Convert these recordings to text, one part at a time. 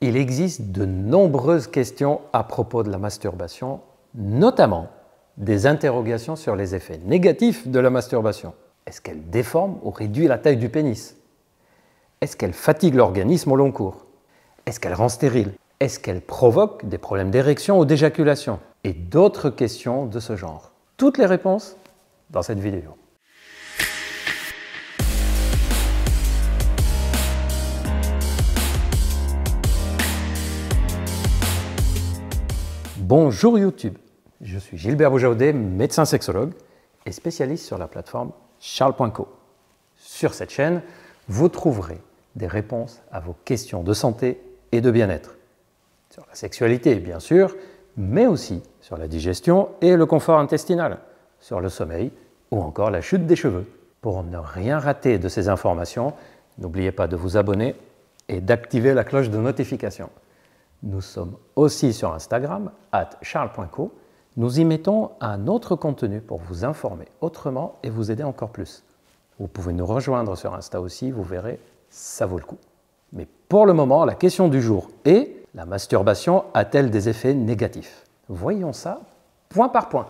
Il existe de nombreuses questions à propos de la masturbation, notamment des interrogations sur les effets négatifs de la masturbation. Est-ce qu'elle déforme ou réduit la taille du pénis? Est-ce qu'elle fatigue l'organisme au long cours? Est-ce qu'elle rend stérile? Est-ce qu'elle provoque des problèmes d'érection ou d'éjaculation? Et d'autres questions de ce genre. Toutes les réponses dans cette vidéo. Bonjour YouTube, je suis Gilbert Boujaudet, médecin sexologue et spécialiste sur la plateforme Charles.co. Sur cette chaîne, vous trouverez des réponses à vos questions de santé et de bien-être. Sur la sexualité, bien sûr, mais aussi sur la digestion et le confort intestinal, sur le sommeil ou encore la chute des cheveux. Pour ne rien rater de ces informations, n'oubliez pas de vous abonner et d'activer la cloche de notification. Nous sommes aussi sur Instagram, @charles.co. Nous y mettons un autre contenu pour vous informer autrement et vous aider encore plus. Vous pouvez nous rejoindre sur Insta aussi, vous verrez, ça vaut le coup. Mais pour le moment, la question du jour est: la masturbation a-t-elle des effets négatifs? Voyons ça point par point.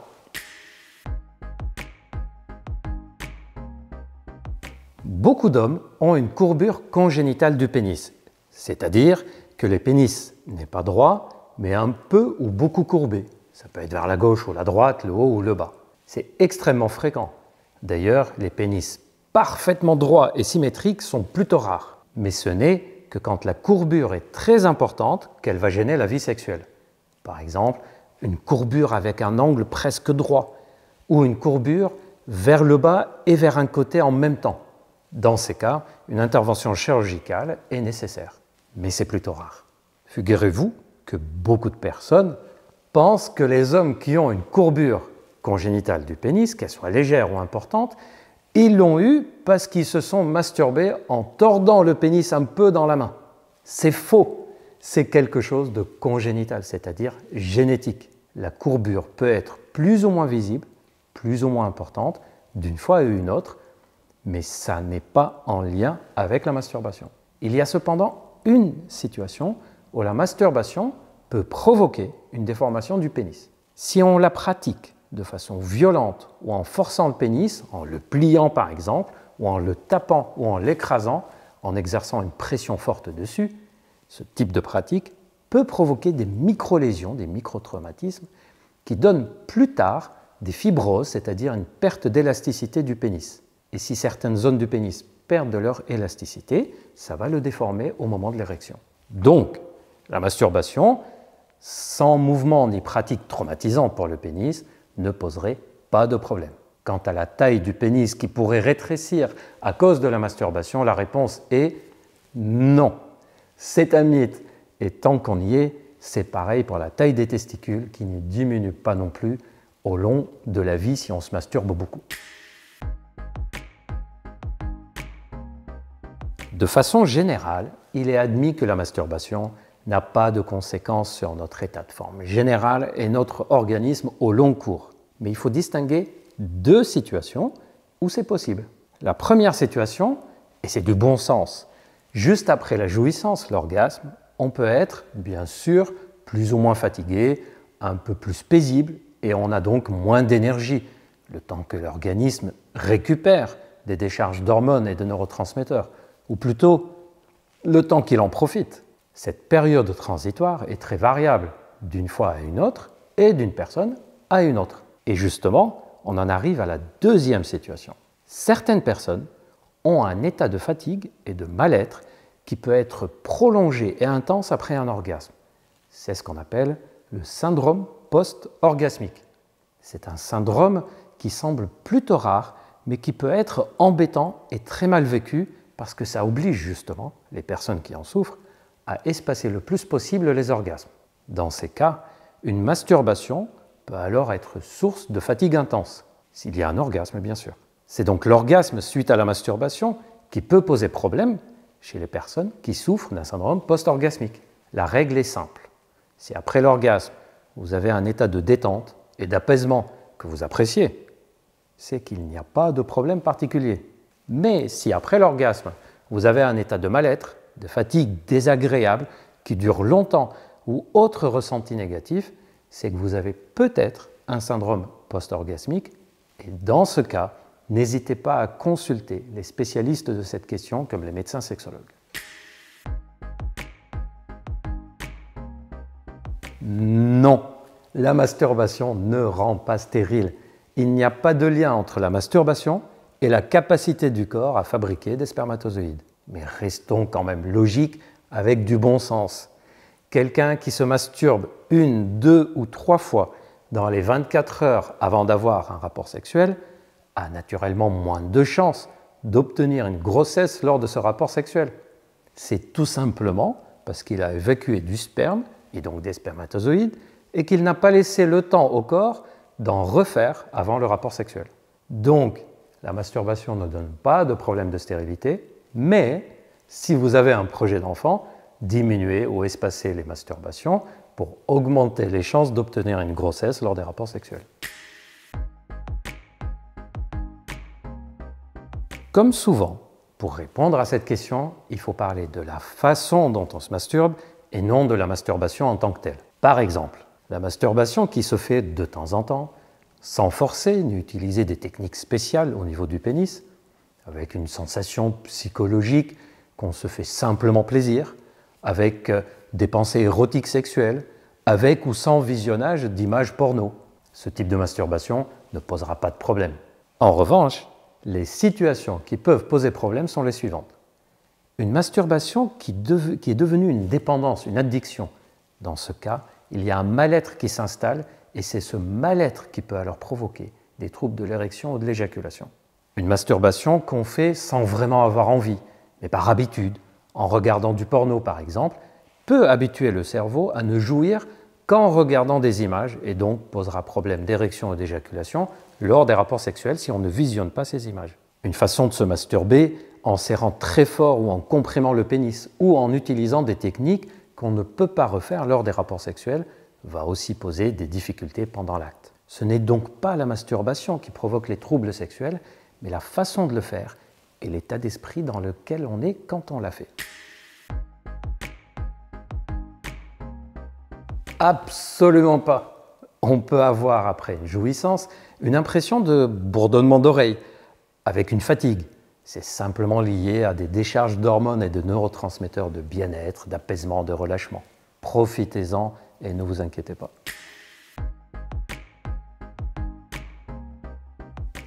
Beaucoup d'hommes ont une courbure congénitale du pénis, c'est-à-dire que le pénis n'est pas droit, mais un peu ou beaucoup courbé. Ça peut être vers la gauche ou la droite, le haut ou le bas. C'est extrêmement fréquent. D'ailleurs, les pénis parfaitement droits et symétriques sont plutôt rares. Mais ce n'est que quand la courbure est très importante qu'elle va gêner la vie sexuelle. Par exemple, une courbure avec un angle presque droit, ou une courbure vers le bas et vers un côté en même temps. Dans ces cas, une intervention chirurgicale est nécessaire. Mais c'est plutôt rare. Figurez-vous que beaucoup de personnes pensent que les hommes qui ont une courbure congénitale du pénis, qu'elle soit légère ou importante, ils l'ont eu parce qu'ils se sont masturbés en tordant le pénis un peu dans la main. C'est faux. C'est quelque chose de congénital, c'est-à-dire génétique. La courbure peut être plus ou moins visible, plus ou moins importante, d'une fois à une autre, mais ça n'est pas en lien avec la masturbation. Il y a cependant une situation où la masturbation peut provoquer une déformation du pénis. Si on la pratique de façon violente ou en forçant le pénis, en le pliant par exemple, ou en le tapant ou en l'écrasant, en exerçant une pression forte dessus, ce type de pratique peut provoquer des micro-lésions, des micro-traumatismes, qui donnent plus tard des fibroses, c'est-à-dire une perte d'élasticité du pénis. Et si certaines zones du pénis perdent de leur élasticité, ça va le déformer au moment de l'érection. Donc, la masturbation, sans mouvement ni pratique traumatisante pour le pénis, ne poserait pas de problème. Quant à la taille du pénis qui pourrait rétrécir à cause de la masturbation, la réponse est non. C'est un mythe. Et tant qu'on y est, c'est pareil pour la taille des testicules qui ne diminue pas non plus au long de la vie si on se masturbe beaucoup. De façon générale, il est admis que la masturbation n'a pas de conséquences sur notre état de forme général et notre organisme au long cours. Mais il faut distinguer deux situations où c'est possible. La première situation, et c'est du bon sens, juste après la jouissance, l'orgasme, on peut être, bien sûr, plus ou moins fatigué, un peu plus paisible, et on a donc moins d'énergie, le temps que l'organisme récupère des décharges d'hormones et de neurotransmetteurs, ou plutôt le temps qu'il en profite. Cette période transitoire est très variable d'une fois à une autre et d'une personne à une autre. Et justement, on en arrive à la deuxième situation. Certaines personnes ont un état de fatigue et de mal-être qui peut être prolongé et intense après un orgasme. C'est ce qu'on appelle le syndrome post-orgasmique. C'est un syndrome qui semble plutôt rare, mais qui peut être embêtant et très mal vécu parce que ça oblige justement les personnes qui en souffrent à espacer le plus possible les orgasmes. Dans ces cas, une masturbation peut alors être source de fatigue intense, s'il y a un orgasme bien sûr. C'est donc l'orgasme suite à la masturbation qui peut poser problème chez les personnes qui souffrent d'un syndrome post-orgasmique. La règle est simple. Si après l'orgasme, vous avez un état de détente et d'apaisement que vous appréciez, c'est qu'il n'y a pas de problème particulier. Mais si après l'orgasme, vous avez un état de mal-être, de fatigue désagréable qui dure longtemps ou autre ressenti négatif, c'est que vous avez peut-être un syndrome post-orgasmique et dans ce cas, n'hésitez pas à consulter les spécialistes de cette question comme les médecins sexologues. Non, la masturbation ne rend pas stérile. Il n'y a pas de lien entre la masturbation et la capacité du corps à fabriquer des spermatozoïdes. Mais restons quand même logiques avec du bon sens. Quelqu'un qui se masturbe 1, 2 ou 3 fois dans les 24 heures avant d'avoir un rapport sexuel a naturellement moins de chances d'obtenir une grossesse lors de ce rapport sexuel. C'est tout simplement parce qu'il a évacué du sperme, et donc des spermatozoïdes, et qu'il n'a pas laissé le temps au corps d'en refaire avant le rapport sexuel. Donc, la masturbation ne donne pas de problème de stérilité, mais si vous avez un projet d'enfant, diminuez ou espacez les masturbations pour augmenter les chances d'obtenir une grossesse lors des rapports sexuels. Comme souvent, pour répondre à cette question, il faut parler de la façon dont on se masturbe et non de la masturbation en tant que telle. Par exemple, la masturbation qui se fait de temps en temps, sans forcer ni utiliser des techniques spéciales au niveau du pénis, avec une sensation psychologique qu'on se fait simplement plaisir, avec des pensées érotiques sexuelles, avec ou sans visionnage d'images porno. Ce type de masturbation ne posera pas de problème. En revanche, les situations qui peuvent poser problème sont les suivantes. Une masturbation qui est devenue une dépendance, une addiction. Dans ce cas, il y a un mal-être qui s'installe et c'est ce mal-être qui peut alors provoquer des troubles de l'érection ou de l'éjaculation. Une masturbation qu'on fait sans vraiment avoir envie, mais par habitude, en regardant du porno par exemple, peut habituer le cerveau à ne jouir qu'en regardant des images et donc posera problème d'érection ou d'éjaculation lors des rapports sexuels si on ne visionne pas ces images. Une façon de se masturber en serrant très fort ou en comprimant le pénis ou en utilisant des techniques qu'on ne peut pas refaire lors des rapports sexuels va aussi poser des difficultés pendant l'acte. Ce n'est donc pas la masturbation qui provoque les troubles sexuels, mais la façon de le faire et l'état d'esprit dans lequel on est quand on l'a fait. Absolument pas. On peut avoir, après une jouissance, une impression de bourdonnement d'oreille, avec une fatigue. C'est simplement lié à des décharges d'hormones et de neurotransmetteurs de bien-être, d'apaisement, de relâchement. Profitez-en et ne vous inquiétez pas.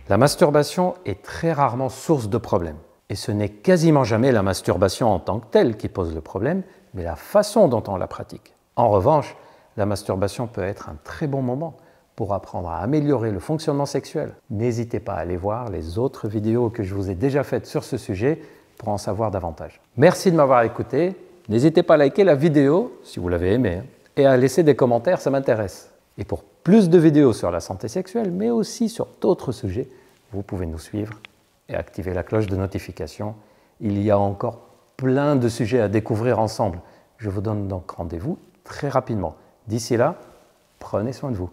La masturbation est très rarement source de problème. Et ce n'est quasiment jamais la masturbation en tant que telle qui pose le problème, mais la façon dont on la pratique. En revanche, la masturbation peut être un très bon moment pour apprendre à améliorer le fonctionnement sexuel. N'hésitez pas à aller voir les autres vidéos que je vous ai déjà faites sur ce sujet pour en savoir davantage. Merci de m'avoir écouté. N'hésitez pas à liker la vidéo si vous l'avez aimée et à laisser des commentaires, ça m'intéresse. Et pour plus de vidéos sur la santé sexuelle, mais aussi sur d'autres sujets, vous pouvez nous suivre et activer la cloche de notification. Il y a encore plein de sujets à découvrir ensemble. Je vous donne donc rendez-vous très rapidement. D'ici là, prenez soin de vous.